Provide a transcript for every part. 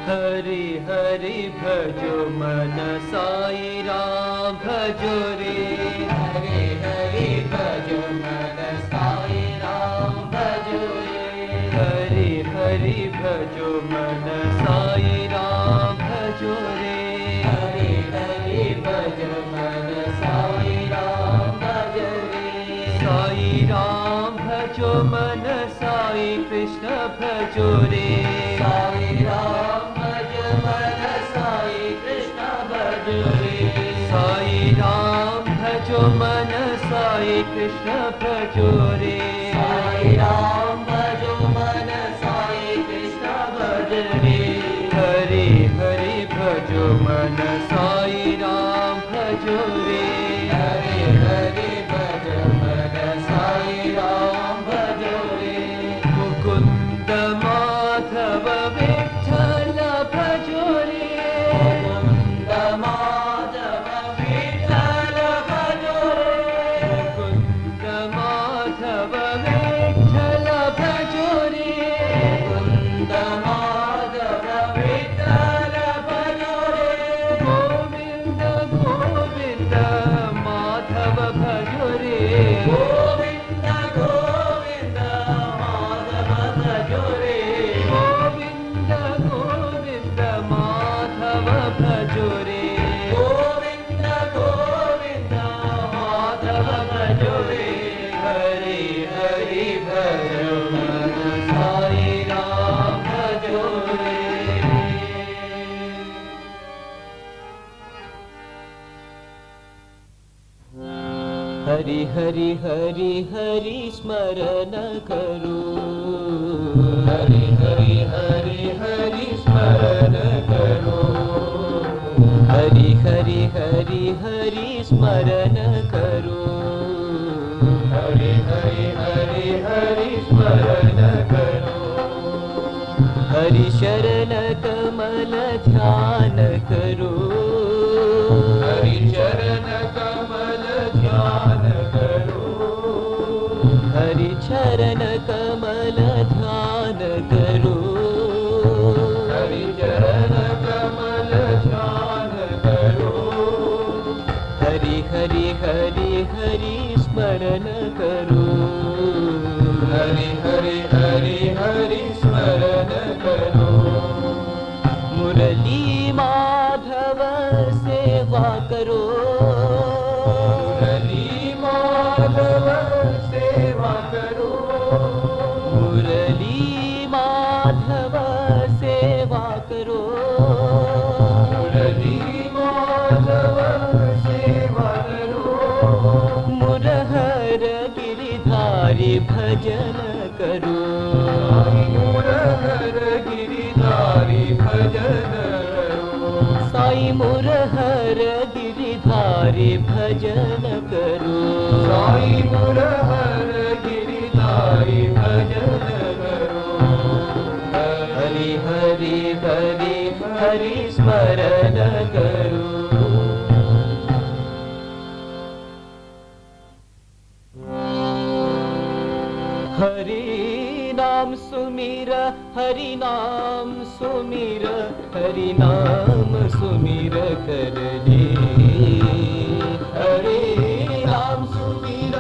हरि हरि भजो मन साई राम भजो रे। हरि हरि भजो मन साई राम भजो रे। हरि हरि भजो मन साई राम भजो रे। हरि हरि भजो मन साई राम भजो रे। साई राम भजो मन साई कृष्ण भजो रे। साई राम भजो मन साई कृष्ण भजो रे। साई राम भजो मन साई कृष्ण भजो रे। साई राम भजो मन साई कृष्ण भजो रे। हरि हरि भजो मन साई राम भजो रे। हरि हरि भजो मन साई राम भजो रे। मुकुंद माधव विठ्ठल भजो रे। मुकुंद माधव विठ्ठल भजो रे। मुकुंद माधव विठ्ठल भजो रे। मुकुंद माधव विठ्ठल भजो रे। गोविंद गोविंद माधव भजो रे। गोविंद गोविंद माधव भजो रे। गोविंद गोविंद माधव भजो रे। गोविंद गोविंद माधव भजो रे। हरि हरि भजो मन साई राम भजो रे। हरि हरि हरि हरि स्मरण करो। हरि हरि हरि हरि स्मरण करो। हरि हरि हरि हरि स्मरण करो। हरि हरि हरि हरि स्मरण करो। हरि शरण कमल ध्यान करो। हरि चरण कमल ध्यान करो। हरि चरण कमल ध्यान करो। हरि चरण कमल ध्यान करो। हरि हरि हरि हरि स्मरण करो। हरि हरि हरि हरि स्मरण करो। मुरली माधव सेवा करो। मुरली माधव सेवा करो। मुरली माधव सेवा करो। मुरली माधव सेवा करो। मुरहर गिरिधारी भजन करो। मुरहर गिरिधारी भजन करो। साई मुरहर गिरिधारी भजन करो। साई मुरहर गिरिधारी भजन करो। हरि हरि हरि हरि स्मरण करो। हरि नाम सुमिर हरि नाम सुमिर हरि नाम सुमिर कर ले। हरि नाम सुमिर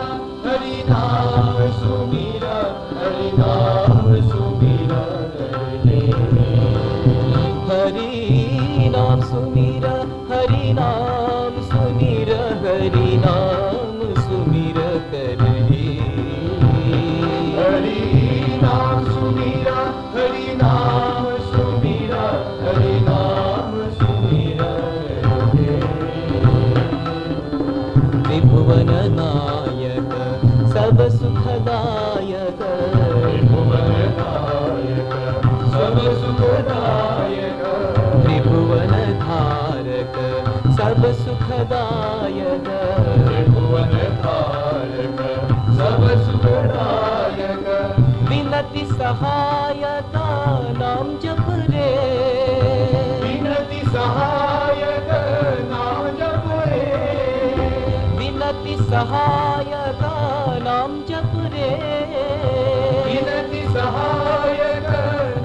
हरि नाम सुमिर हरि नाम सुमिर कर ले। हरि नाम सुमिर हरि नाम सुमिर हरि नाम सुमिर कर ले। हरि नाम सुमिर हरि नाम सुमिर हरि नाम सुमिर कर ले। त्रिभुवन नायक सब सुखदायक। त्रिभुवन नायक सब सुखदायक। त्रिभुवन धारक सब सुखदायक। त्रिभुवन धारक सब सुखदायक। विनति सहायता नाम जप रे। विनति सहायक नाम जप रे। विनति सहायता नाम जप रे। विनति सहायक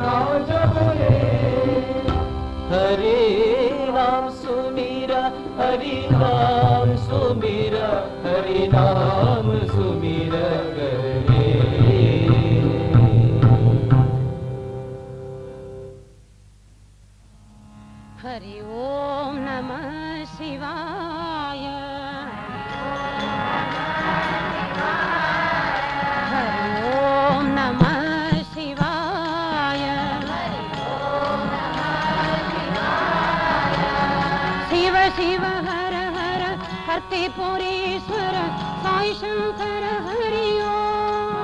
नाम जप रे। हरि नाम सुमिर, हरि नाम सुमिर करे। हरि ओम नमः शिवाय, हरि ओम नमः शिवाय, शिव शिव हर हर हरते पुरेश्वर साई शंकर हरि ओम।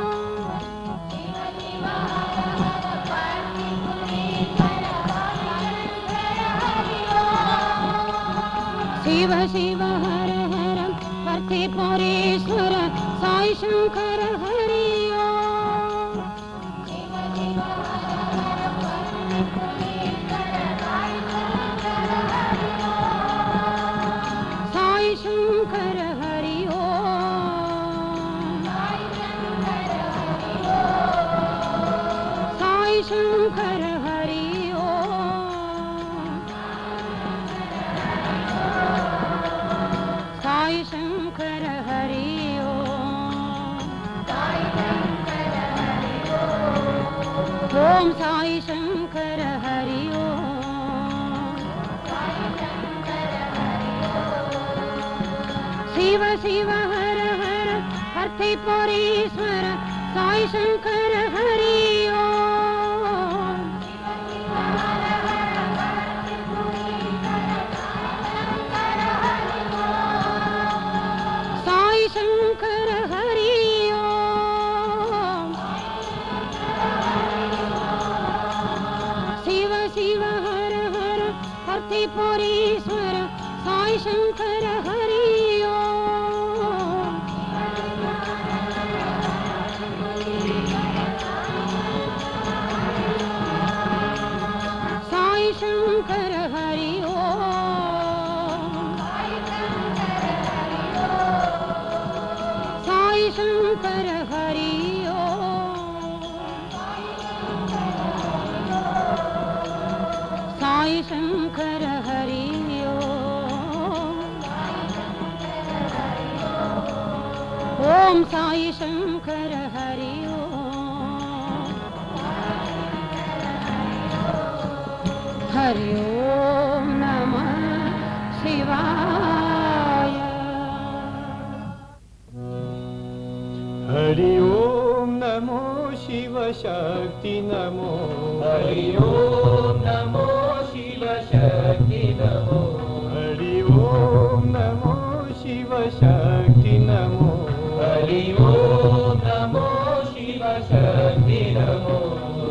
शिव शिव हर हर हरते पुरेश्वर साई शंकर हरि ओम। साई शंकर हरि ओम। साई शंकर हरि ओम। साई शंकर हरि ओम। ओम साई शंकर हरि ओम। शिव शिव हर हर हरते पुरेश्वर साई शंकर हरि ओम। साई शंकर हरि ओम। शिव शिव हर हर हरते पुरेश्वर साई शंकर हरि ओम। साई शंकर हरि ओम। साई शंकर हरि ओम। साई शंकर हरि ओम। ओम साई शंकर हरि ओम। हरि ओम नमः शिवाय। हरि ओम नमो शिव शक्ति नमो, हरि ओम नमो शिव शक्ति नमो, हरि ओम नमो शिव शक्ति नमो, हरि ओम नमो शिव शक्ति नमो।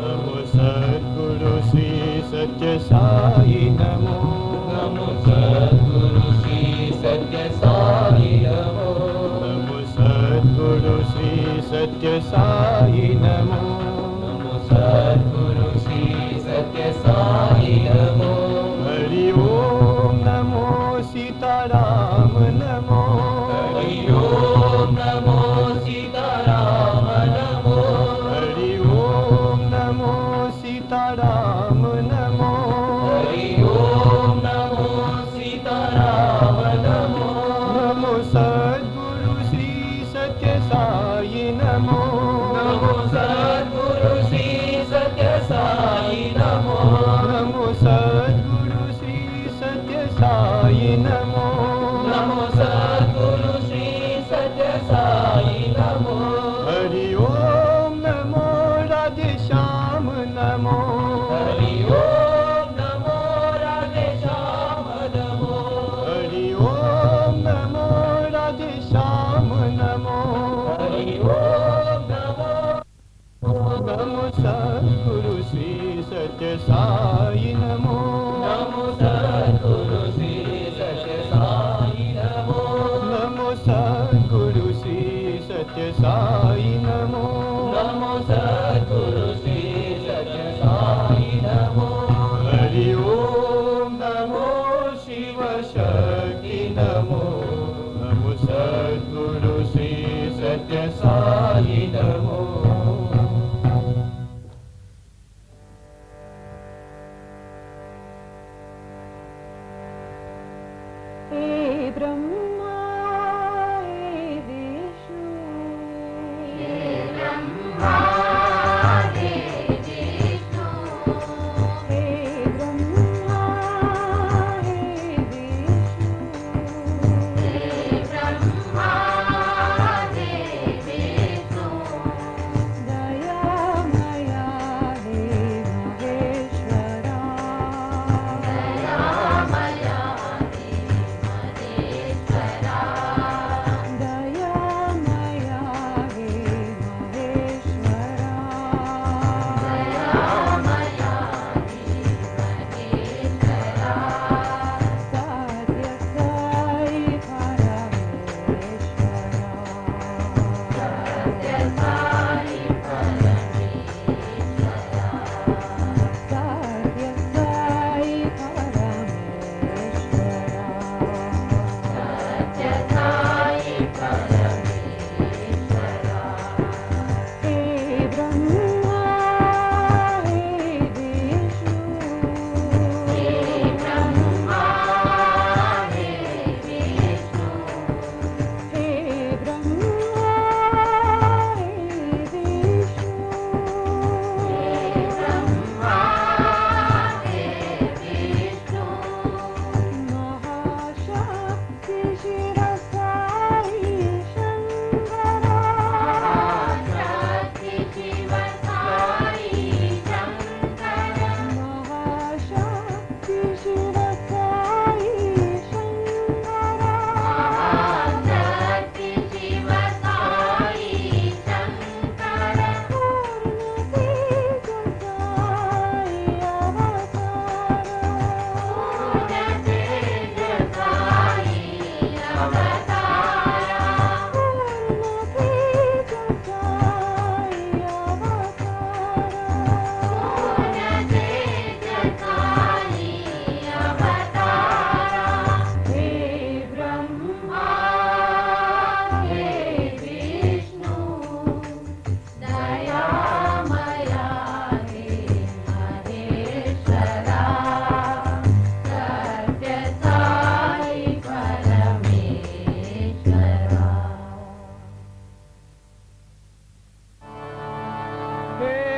नमो सद्गुरु श्री सत्य साई नमो, नमो सद्गुरु श्री सत्य साई नमो, नमो सद्गुरु श्री सत्य साई नमो, नमो सद्गुरु श्री सत्य साई नमो। हरि ओम नमो सीताराम नमो, हरि ओम नमो सीताराम नमो, हरि ओम नमो सीताराम नमो, हरि ओम नमो सीताराम नमो। नमो सद्गुरु श्री सत्य साई नमो, नमो सद्गुरु श्री सत्य साई नमो, नमो सद्गुरु श्री सत्य साई नमो, नमो सद्गुरु श्री सत्य साई नमो। हरि ओम नमो राधे श्याम नमो, हरि ओम नमो राधे श्याम नमो, हरि ओम नमो राधे श्याम नमो, हरि ओम नमो। नमो सद्गुरु श्री सत्य साई नमो, नमो सद्गुरु श्री सत्य साई नमो, नमो सद्गुरु श्री सत्य साई नमो, नमो सद्गुरु श्री सत्य साई नमो। हरि ओम नमो शिव शक्ति नमो, नमो सद्गुरु श्री सत्य साई नमो। ब्रह्मा हे विष्णु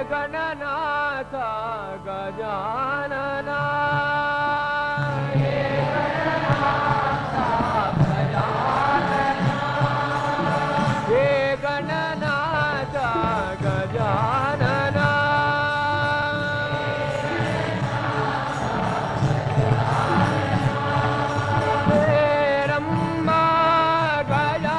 गणनाथ गजानना हे गणनाथ गजानना हे रम्मा गजानना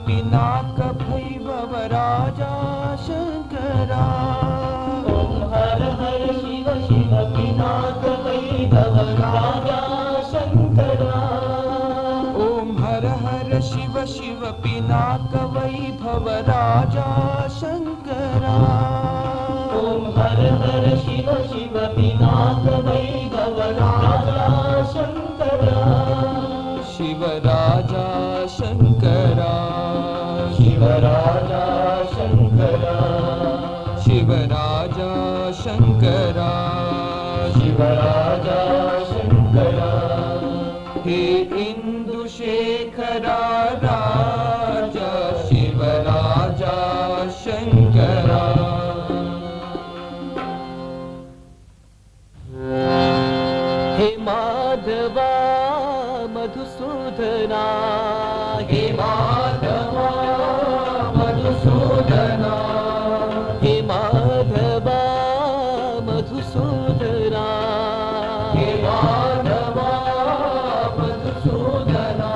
पिनाक भैभव राजा शंकरा। ओम हर हर शिव शिव पिनाक वैभव राजा शंकरा। ओम हर हर शिव शिव पिनाक वैभव राजा शंकरा। ओम हर हर शिव शिव पिनाक वैभव राजा शंकरा। शिव राजा शंकरा। शिव राजा शंकरा। शिव राजा शंकरा। शिव राजा शंकरा। हे इंदुशेखरा राजा शिव राजा शंकरा। हे माधवा मधुसूदना। हे माधवा मधुसूदना। हे माधवा मधुसूदना। हे माधवा मधुसूदना।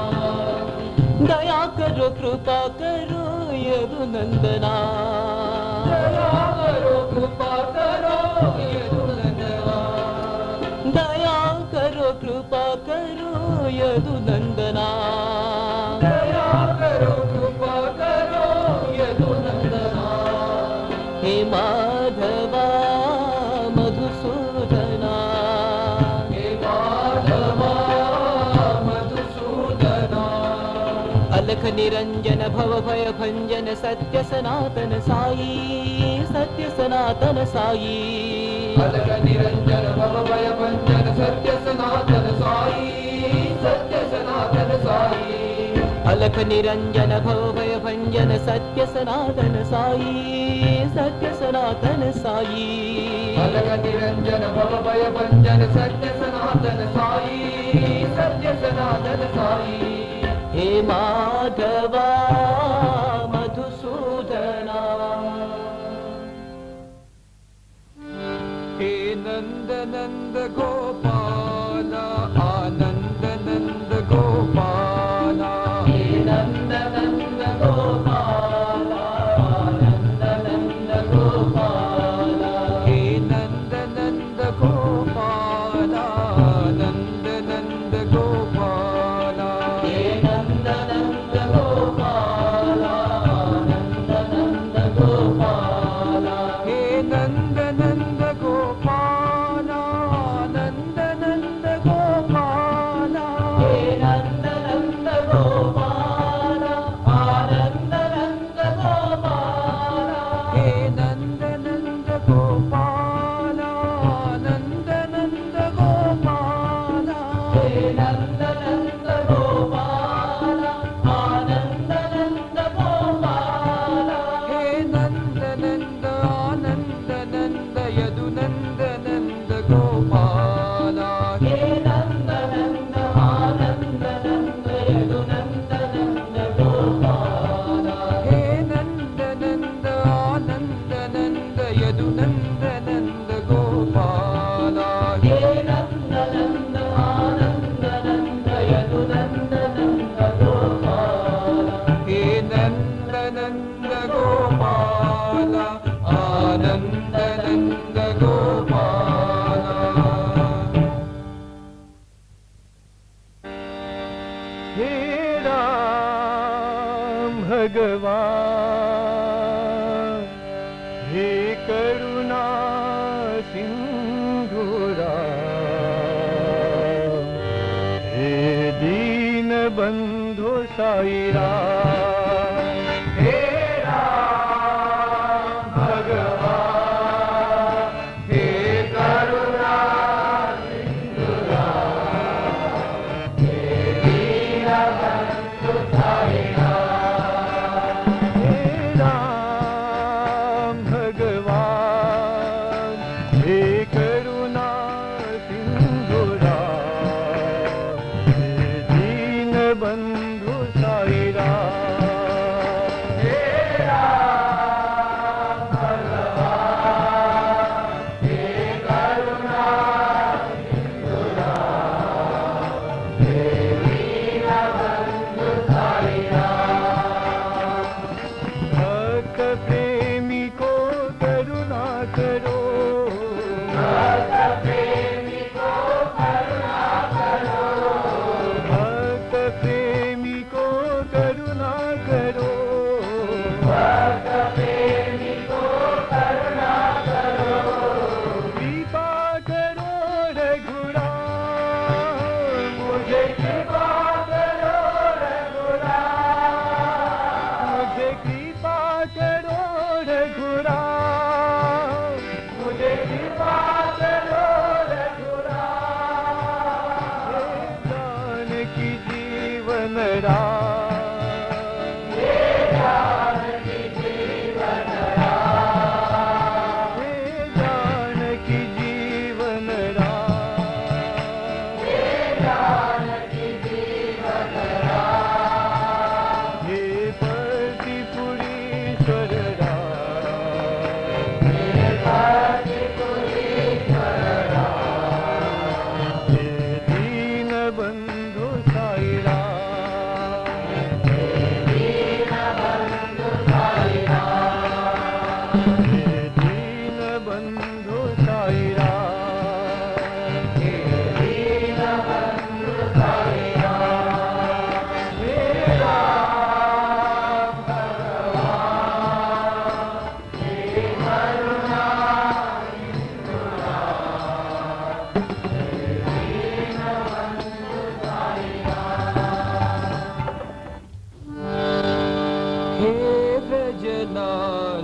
दया करो कृपा करो यदुनंदना। दया करो कृपा करो यदुनंदना। दया करो कृपा करो यदुनंदना। दया करो कृपा करो यदुनंदना। हे माधवा मधुसूदना। हे माधवा मधुसूदना। अलख निरंजन भव भय भंजन सत्य सनातन साई। सत्य सनातन साई। अलग निरंजन भव भय भंजन सत्य सनातन साई। सत्य सनातन साई। अलख निरंजन भव भय भंजन सत्य सनातन साई। सत्य सनातन साई। अलग निरंजन भव भय भंजन सत्य सनातन साई। सत्य सनातन साई। हे माधवा मधुसूदना। हे नंद नंद गोपाल आनंद नंद गोपाल। हे नंद नंद गोपाल आनंद नंद गोपाल। हे नंद नंद गोपाल आनंद नंद गोपाल। हे नंद नंद गोपाल आनंद नंद गोपाल। हे नंद नंद गोपाल आनंद नंद गोपाल। हे नंद नंद गोपाल आनंद नंद गोपाल। हे नंद नंद गोपाल आनंद नंद गोपाल। हे नंद नंद गोपाल आनंद नंद गोपाल। हे नंद नंद आनंद नंद यदु नंद नंद गोपाल। हे नंद नंद आनंद नंद यदु नंद नंद गोपाल। हे नंद नंद आनंद नंद यदु नंद नंद गोपाल। हे नंद नंद आनंद नंद यदु नंद नंद गोपाल। हे नंद नंद गोपाल आनंद नंद गोपाल। हे राम भगवान हे करुणा सिंधु राम। हे दीन बंधु साई राम। हे राम भगवान हे करुणा सिंधु राम। हे दीन बंधु साई राम। हे राम भगवान हे करुणा सिंधु राम। हे दीन बंधु साई राम।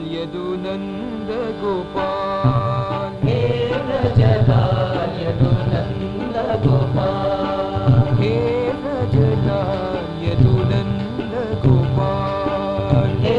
यदुनंद गोपाल हे ब्रजलाल यदुनंद गोपाल हे ब्रजलाल यदुनंद गोपाल हे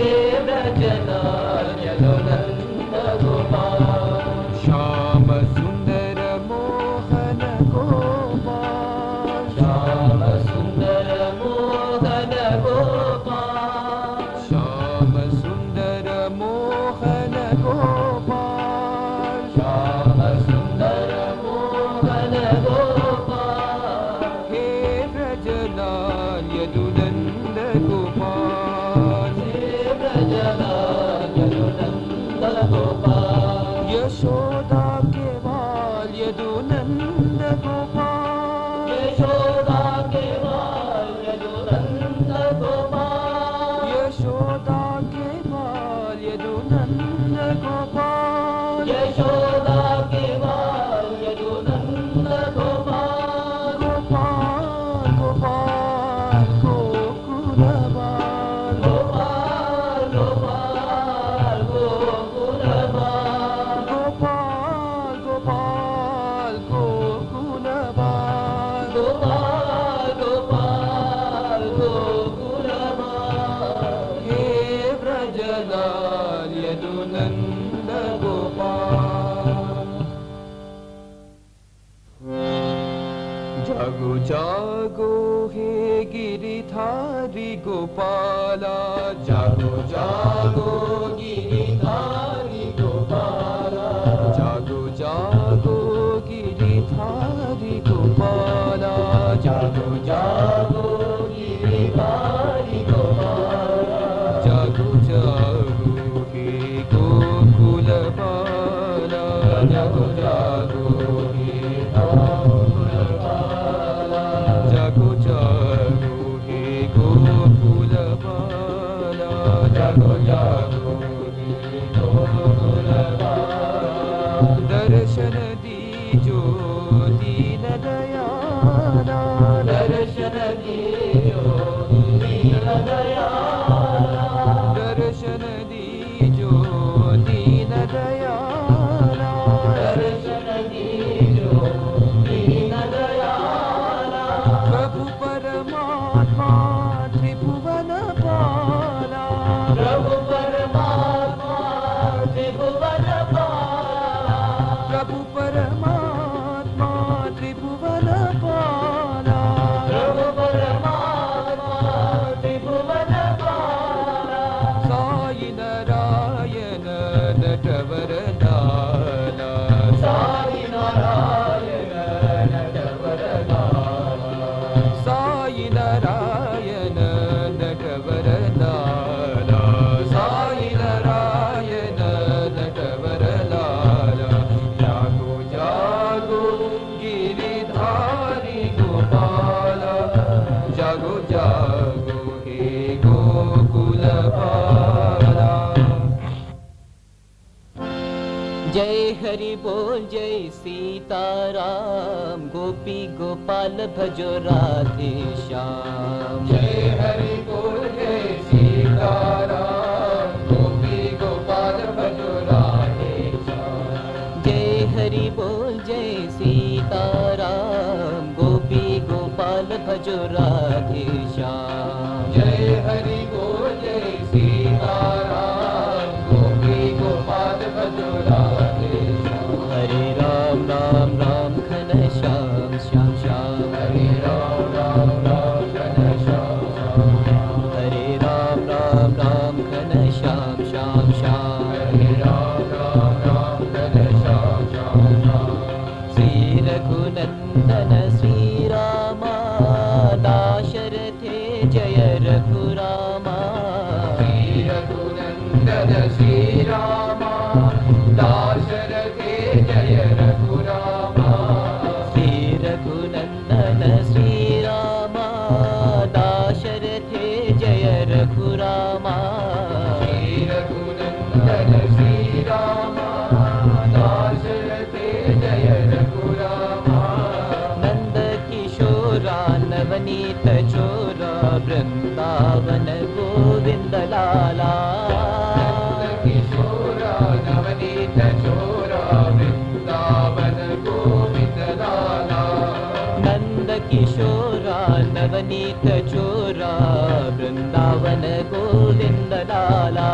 ब्रजलाल यदुनंद गोपाल श्याम सुंदर मोहन गोपाल श्याम सुंदर मोहन गोपाल श्याम सुंदर मोहन गोपाल श्याम सुंदर मोहन गोपाल हे ब्रजलाल यदुनंद गोपाल हे ब्रजलाल यदुनंद गोपाल यशोदा के बाल यदुनंद गोपाल यशोदा के बाल यदुनंद गोपाल यशोदा के बाल यदुनंद गोपाल यशोदा के बाल यदुनंद गोपाल गोपाल गोपाल गोकुल बाल गोपाल गोपाल गोकुल बाल गोपाल गोपाल गोकुल बाल गोपाल गोपाल गोकुल बाल हे ब्रजलाल यदुनंद गोपाल जागो जागो हे गिरिधारी गोपाला जागो जागो गिरिधारी गोपाला जागो जागो गिरिधारी गोपाला जागो जागो गिरिधारी गोपाला जागो जागो हे गोकुल बाला जागो जागो हे गोकुल बाला जागो जागो हे गोकुल बाला जागो जागो हे गोकुल बाला दर्शन दीजो दीन दयाला दर्शन दीजो दीन दयाला दर्शन दीजो दीन दयाला दर्शन दीजो दीन दयाला प्रभु परमात्मा त्रिभुवन पाला प्रभु परमात्मा त्रिभुवन पाला प्रभु परमात्मा त्रिभुवन पाला प्रभु परमात्मा त्रिभुवन पाला साई नारायण नटवर नाला साई नारायण नटवर लाला साई नारायण नटवर लाला साई नारायण नटवर लाला जागो जागो गिरिधारी गोपाला जागो जागो हे गोकुल बाला जय हरि बोल जय सीताराम गोपी गोपाल भजो राधे श्याम जय हरि बोल जय सीताराम गोपी गोपाल भजो राधे श्याम जय हरि बोल जय सीताराम गोपी गोपाल गोपाल भजो राधे श्याम। जय हरि बोल जय सीताराम, गोपी गोपाल भजो राधे श्याम। हरे राम राम राम घन श्याम श्याम श्याम। हरे राम राम राम घन श्याम श्याम श्याम। हरे राम राम राम घन श्याम श्याम श्याम। हरे राम राम राम घन श्याम श्याम श्याम। श्री रघुनंदन श्री रामा दाशरथे जय रघुरामा। श्री रघुनंदन श्री रामा दाशरथे जय रघुरामा। श्री रघुनंदन श्री रामा दाशरथे जय रघुरामा। श्री रघुनंदन श्री रामा दाशरथे जय रघुरामा। नंद किशोरा नवनीत चोरा वृंदावन गोविंद लाला। किशोरा नवनीत चोरा वृंदावन गोविंद लाला। नंद किशोरा नवनीत चोरा वृंदावन गोविंद लाला।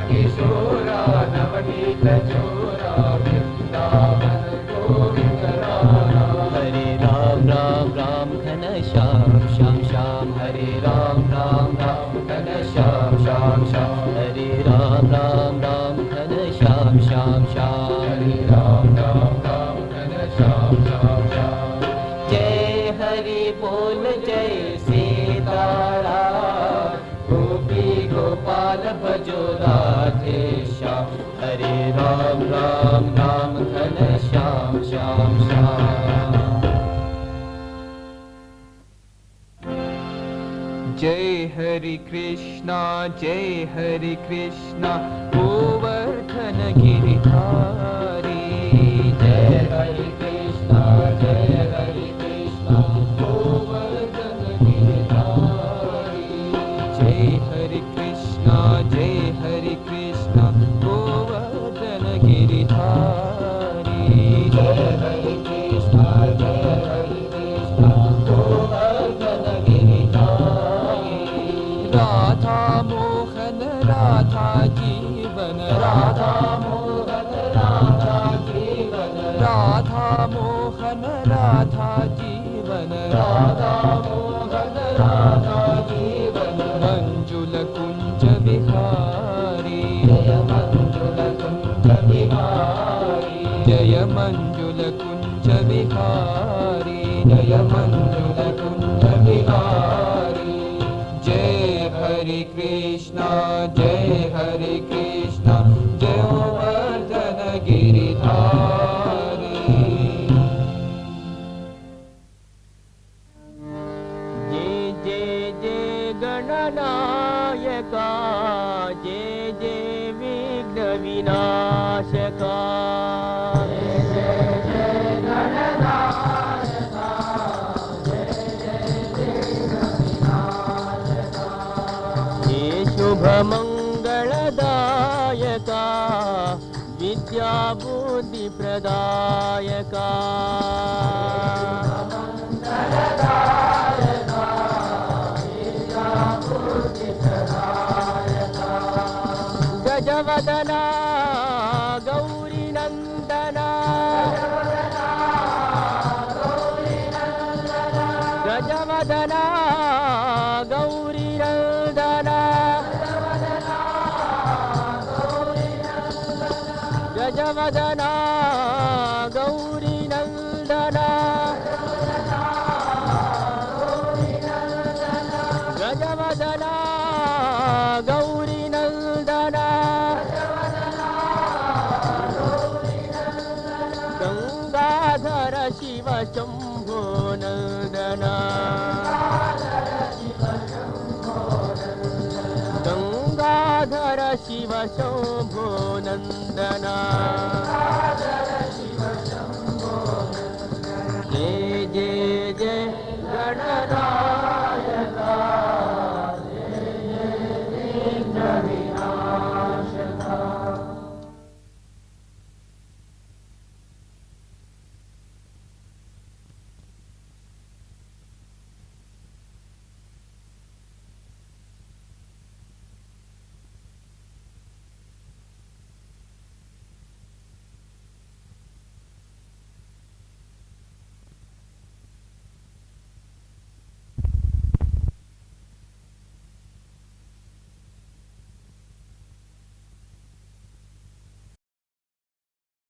किशोरा नवनीत चोरा वृंदावन गोविंद लाला। हरे राम राम राम घन श्याम श्याम श्याम। हरे राम राम राम घन श्याम श्याम श्याम। हरे राम राम राम घन श्याम श्याम श्याम। हरे राम राम राम घन श्याम श्याम श्याम। जय हरि बोल जय सीताराम, गोपी गोपाल भजो राधे श्याम। हरे राम राम राम घन श्याम श्याम श्याम। जय हरि कृष्णा गोवर्धन गिरिधारी। जय हरि कृष्णा गोवर्धन गिरिधारी। जय हरि कृष्णा गोवर्धन गिरिधारी। जय हरि कृष्णा गोवर्धन गिरिधारी। राधा मोहन राधा जीवन, राधा मोहन राधा जीवन, राधा मोहन राधा जीवन, राधा मोहन राधा जीवन। मंजुल कुंज विहारी, जय मंजुल कुंज विहारी। जय मंजुल कुंज विहारी, जय मंजुल कुंज विहारी। जय हरि कृष्णा जय गोवर्धन गिरिधारी। जय जय जय गणनायका, जय जय विघ्न विनाशका। शुभ मंगलदायका, विद्या बुद्धि प्रदायका। गजवदना गौरी नंदना, गजवदना गौरी नंदना, गजवदना गौरी नंदना, गजवदना गौरी नंदना। गंगाधर शिव शंभो नंदना, गंगाधर शिव शंभो नंदना। जय जय जय गणनाथ।